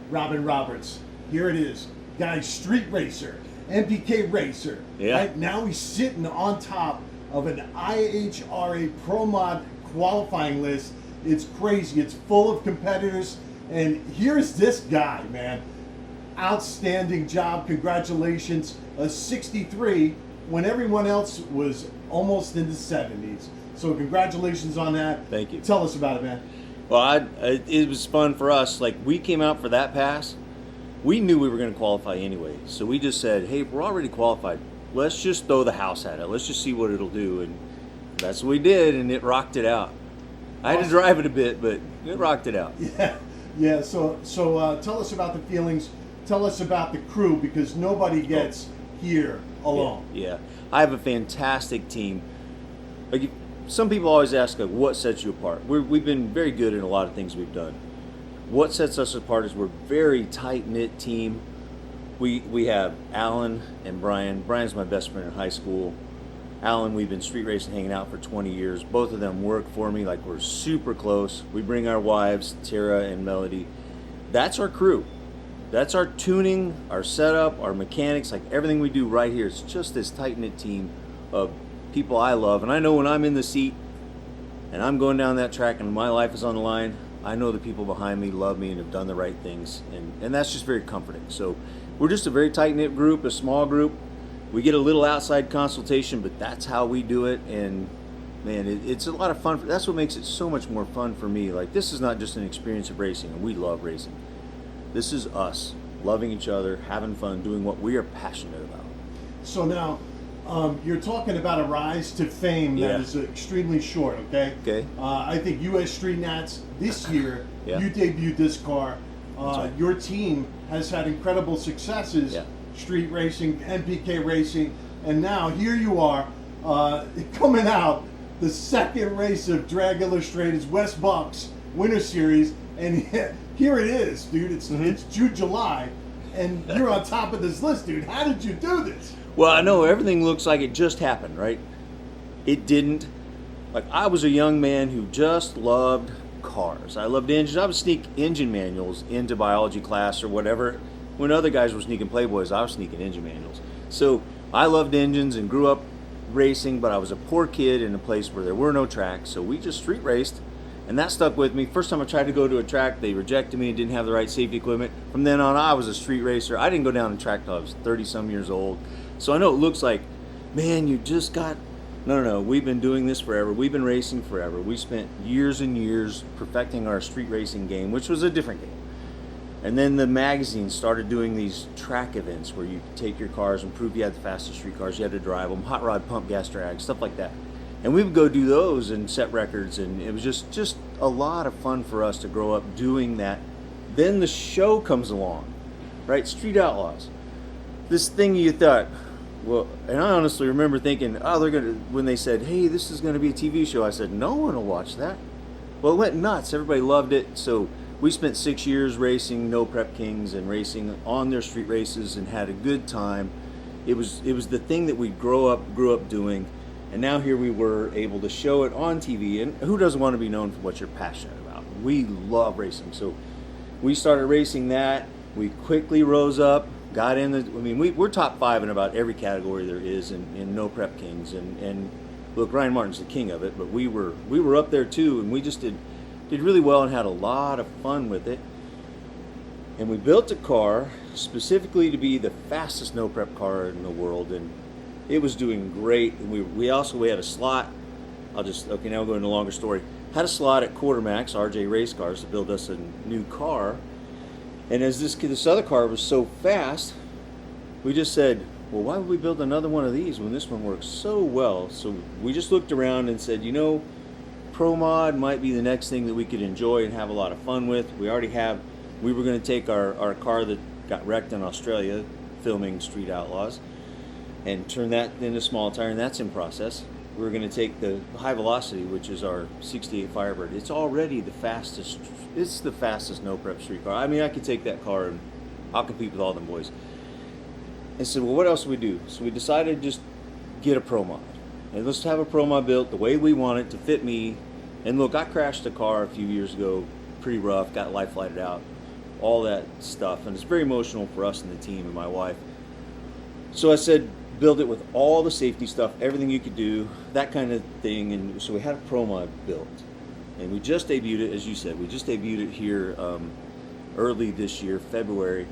Robin Roberts. Here it is. Guy's street racer, MPK racer. Yeah. Right? Now he's sitting on top of an IHRA Pro Mod qualifying list. It's crazy. It's full of competitors. And here's this guy, man. Outstanding job. Congratulations. A 63 when everyone else was almost in the 70s. So congratulations on that. Thank you. Tell us about it, man. Well, it was fun for us. Like, we came out for that pass. We knew we were going to qualify anyway. So we just said, hey, we're already qualified. Let's just throw the house at it. Let's just see what it'll do. And that's what we did, and it rocked it out. I had to drive it a bit, but it rocked it out. Yeah. So tell us about the feelings. Tell us about the crew, because nobody gets here alone. Yeah. I have a fantastic team. Like, some people always ask, like, what sets you apart? We've been very good in a lot of things we've done. What sets us apart is we're a very tight-knit team. We have Alan and Brian. Brian's my best friend in high school. Alan, we've been street racing, hanging out for 20 years. Both of them work for me. Like, we're super close. We bring our wives, Tara and Melody. That's our crew. That's our tuning, our setup, our mechanics, like everything we do right here. It's just this tight-knit team of people I love. And I know when I'm in the seat and I'm going down that track and my life is on the line, I know the people behind me love me and have done the right things. And that's just very comforting. So we're just a very tight-knit group, a small group. We get a little outside consultation, but that's how we do it. And man, it's a lot of fun. That's what makes it so much more fun for me. Like, this is not just an experience of racing, and we love racing. This is us loving each other, having fun, doing what we are passionate about. So now, you're talking about a rise to fame that is extremely short, okay? Okay. I think U.S. Street Nats this year, Yeah. you debuted this car. right. Your team has had incredible successes, Yeah. street racing, MPK racing, and now here you are coming out the second race of Drag Illustrated's West Bucks Winter Series, and here it is, dude. It's June, July, and you're on top of this list, dude. How did you do this? Well, I know everything looks like it just happened, right? It didn't. Like, I was a young man who just loved cars. I loved engines. I would sneak engine manuals into biology class or whatever. When other guys were sneaking Playboys, I was sneaking engine manuals. So I loved engines and grew up racing, but I was a poor kid in a place where there were no tracks. So we just street raced, and that stuck with me. First time I tried to go to a track, they rejected me and didn't have the right safety equipment. From then on, I was a street racer. I didn't go down the track till I was 30-some years old. So I know it looks like, man, you just got... No. We've been doing this forever. We've been racing forever. We spent years and years perfecting our street racing game, which was a different game. And then the magazine started doing these track events where you take your cars and prove you had the fastest street cars. You had to drive them, hot rod, pump, gas, drag, stuff like that. And we would go do those and set records, and it was just a lot of fun for us to grow up doing that. Then the show comes along, right? Street Outlaws. This thing you thought, well, and I honestly remember thinking, oh, they're gonna, when they said, hey, this is gonna be a TV show, I said, no one will watch that. Well, it went nuts. Everybody loved it. So we spent 6 years racing No Prep Kings and racing on their street races and had a good time. It was the thing that we grew up doing. And now here we were able to show it on TV. And who doesn't want to be known for what you're passionate about? We love racing. So we started racing that. We quickly rose up, got in the, I mean, we're top 5 in about every category there is in No Prep Kings. And look, Ryan Martin's the king of it, but we were up there too, and we just did really well and had a lot of fun with it. And we built a car specifically to be the fastest no prep car in the world, and it was doing great. And we had a slot. Now we'll go into a longer story. Had a slot at Quartermax, RJ Race Cars, to build us a new car. And as this other car was so fast, we just said, well, why would we build another one of these when this one works so well? So we just looked around and said, Pro Mod might be the next thing that we could enjoy and have a lot of fun with. We were going to take our car that got wrecked in Australia filming Street Outlaws and turn that into small tire, and that's in process. We were going to take the High Velocity, which is our 68 Firebird. It's already the fastest no prep street car. I mean, I could take that car and I'll compete with all them boys. And said, well, what else do we do? So we decided to just get a Pro Mod. And let's have a Pro Mod built the way we want it to fit me. And look, I crashed a car a few years ago, pretty rough, got life flighted out. all that stuff, and it's very emotional for us and the team and my wife. So I said, build it with all the safety stuff, everything you could do, that kind of thing. And so we had a Pro Mod built, and we just debuted it, as you said. We just debuted it here early this year, February.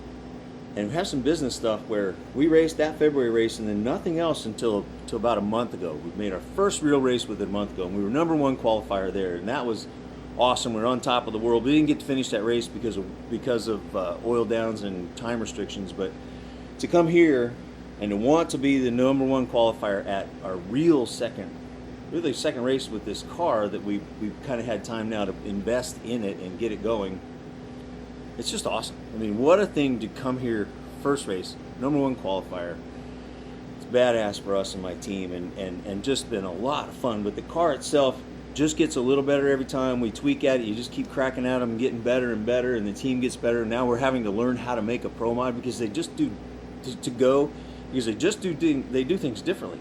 And we have some business stuff where we raced that February race and then nothing else until about a month ago. We made our first real race with it a month ago, and we were #1 qualifier there, and that was awesome. We were on top of the world. We didn't get to finish that race because of oil downs and time restrictions, but to come here and to want to be the #1 qualifier at our second race with this car that we've kind of had time now to invest in it and get it going. It's just awesome. I mean, what a thing to come here, first race, #1 qualifier. It's badass for us and my team, and just been a lot of fun. But the car itself just gets a little better every time we tweak at it. You just keep cracking at them and getting better and better, and the team gets better. Now we're having to learn how to make a Pro Mod because they just do they do things differently.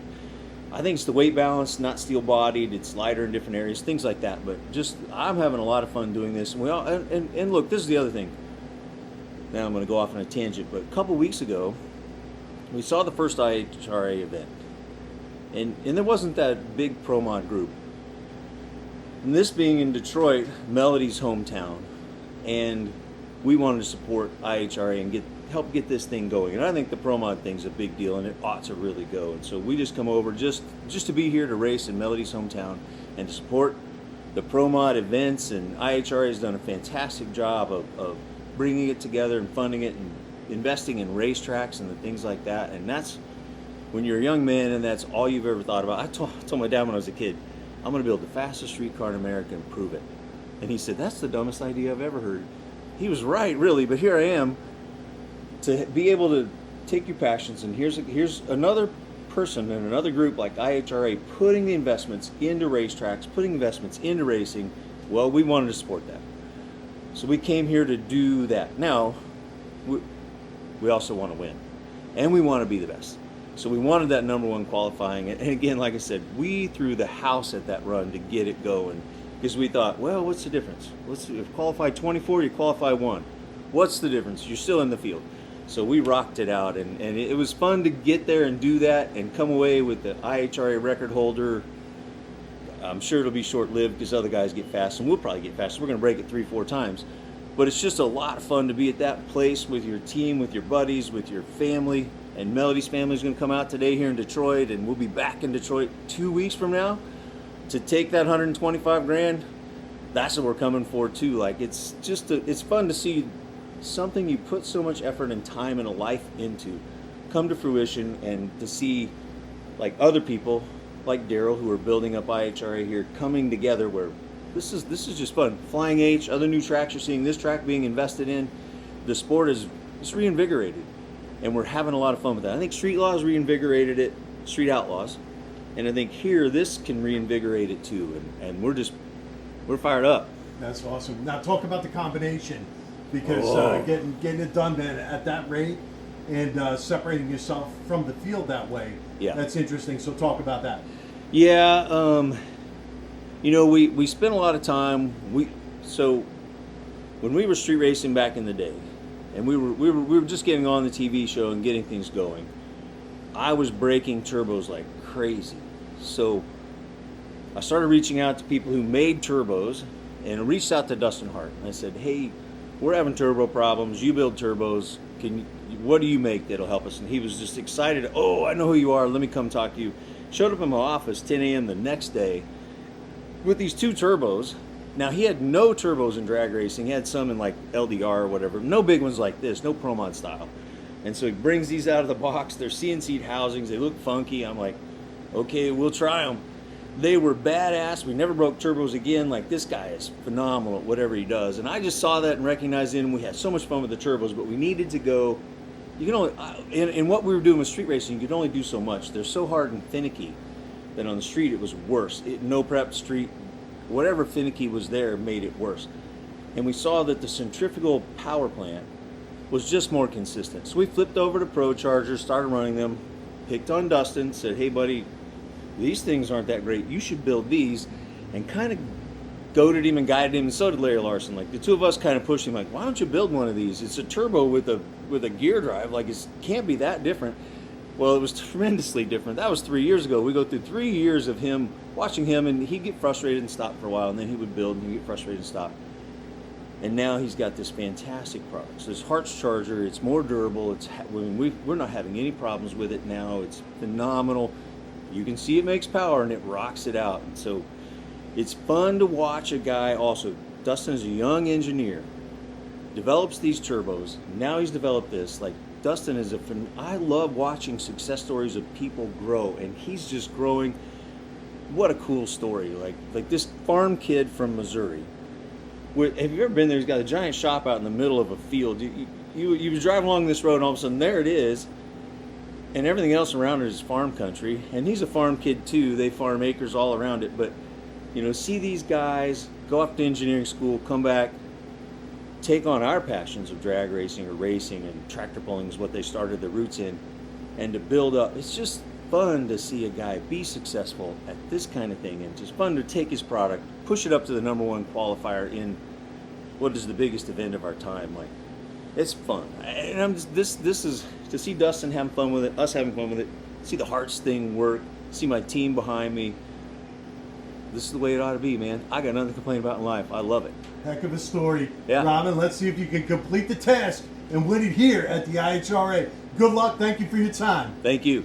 I think it's the weight balance, not steel bodied. It's lighter in different areas, things like that. But just I'm having a lot of fun doing this, and look, this is the other thing. Now I'm going to go off on a tangent, but a couple weeks ago, we saw the first IHRA event, and there wasn't that big Pro Mod group. And this being in Detroit, Melody's hometown, and we wanted to support IHRA and help get this thing going. And I think the Pro Mod thing's a big deal, and it ought to really go. And so we just come over just to be here to race in Melody's hometown and to support the Pro Mod events. And IHRA has done a fantastic job of bringing it together and funding it and investing in racetracks and the things like that. And that's when you're a young man and that's all you've ever thought about. I told my dad when I was a kid, I'm going to build the fastest street car in America and prove it. And he said, that's the dumbest idea I've ever heard. He was right, really, but here I am to be able to take your passions, and here's another person and another group like IHRA putting the investments into racetracks, putting investments into racing. Well, we wanted to support that. So we came here to do that. Now, we also want to win, and we want to be the best. So we wanted that #1 qualifying, and again, like I said, we threw the house at that run to get it going, because we thought, well, what's the difference? If you qualify 24, you qualify 1. What's the difference? You're still in the field. So we rocked it out, and it was fun to get there and do that and come away with the IHRA record holder. I'm sure it'll be short-lived because other guys get fast, and we'll probably get fast. We're going to break it 3-4 times. But it's just a lot of fun to be at that place with your team, with your buddies, with your family. And Melody's family is going to come out today here in Detroit, and we'll be back in Detroit 2 weeks from now to take that $125,000. That's what we're coming for too. Like, it's just it's fun to see something you put so much effort and time and a life into come to fruition, and to see like other people like Daryl who are building up IHRA here coming together, where this is just fun. Flying H, other new tracks you're seeing, this track being invested in. The sport is reinvigorated, and we're having a lot of fun with that. I think Street Laws reinvigorated it, Street Outlaws, and I think here this can reinvigorate it too, and we're fired up. That's awesome. Now talk about the combination, because getting it done then at that rate and separating yourself from the field that way, that's interesting. So talk about that. Yeah, we spent a lot of time. So when we were street racing back in the day, and we were just getting on the TV show and getting things going, I was breaking turbos like crazy. So I started reaching out to people who made turbos, and I reached out to Dustin Hart. And I said, hey, we're having turbo problems. You build turbos. What do you make that'll help us? And he was just excited. Oh, I know who you are. Let me come talk to you. Showed up in my office 10 a.m. the next day with these 2 turbos. Now, he had no turbos in drag racing. He had some in like LDR or whatever. No big ones like this, no Pro Mod style. And so he brings these out of the box. They're CNC housings. They look funky. I'm like, okay, we'll try them. They were badass. We never broke turbos again. Like, this guy is phenomenal at whatever he does. And I just saw that and recognized it, and we had so much fun with the turbos, but we needed to go. You can only, in what we were doing with street racing, you could only do so much. They're so hard and finicky that on the street it was worse. No prep street, whatever finicky was there made it worse. And we saw that the centrifugal power plant was just more consistent. So we flipped over to Pro Chargers, started running them, picked on Dustin, said, hey buddy, these things aren't that great. You should build these, and kind of goaded him and guided him, and so did Larry Larson. Like the two of us kind of pushed him, like, why don't you build one of these? It's a turbo with a gear drive. Like it can't be that different. Well, it was tremendously different. That was 3 years ago. We go through 3 years of him watching him, and he'd get frustrated and stop for a while, and then he would build and he'd get frustrated and stop. And now he's got this fantastic product. So this Hartz charger, it's more durable. We're not having any problems with it now. It's phenomenal. You can see it makes power and it rocks it out. And so it's fun to watch a guy also. Dustin is a young engineer, develops these turbos. Now he's developed this. Like Dustin is I love watching success stories of people grow, and he's just growing. What a cool story. Like this farm kid from Missouri. Have you ever been there? He's got a giant shop out in the middle of a field. You drive along this road and all of a sudden there it is, and everything else around it is farm country. And he's a farm kid too. They farm acres all around it. But see these guys go off to engineering school, come back, take on our passions of drag racing or racing, and tractor pulling is what they started their roots in, and to build up. It's just fun to see a guy be successful at this kind of thing, and just fun to take his product, push it up to the #1 qualifier in what is the biggest event of our time. Like, it's fun. And this is to see Dustin having fun with it, us having fun with it, see the Hartz thing work, see my team behind me. This is the way it ought to be, man. I got nothing to complain about in life. I love it. Heck of a story. Yeah. Robin, let's see if you can complete the task and win it here at the IHRA. Good luck. Thank you for your time. Thank you.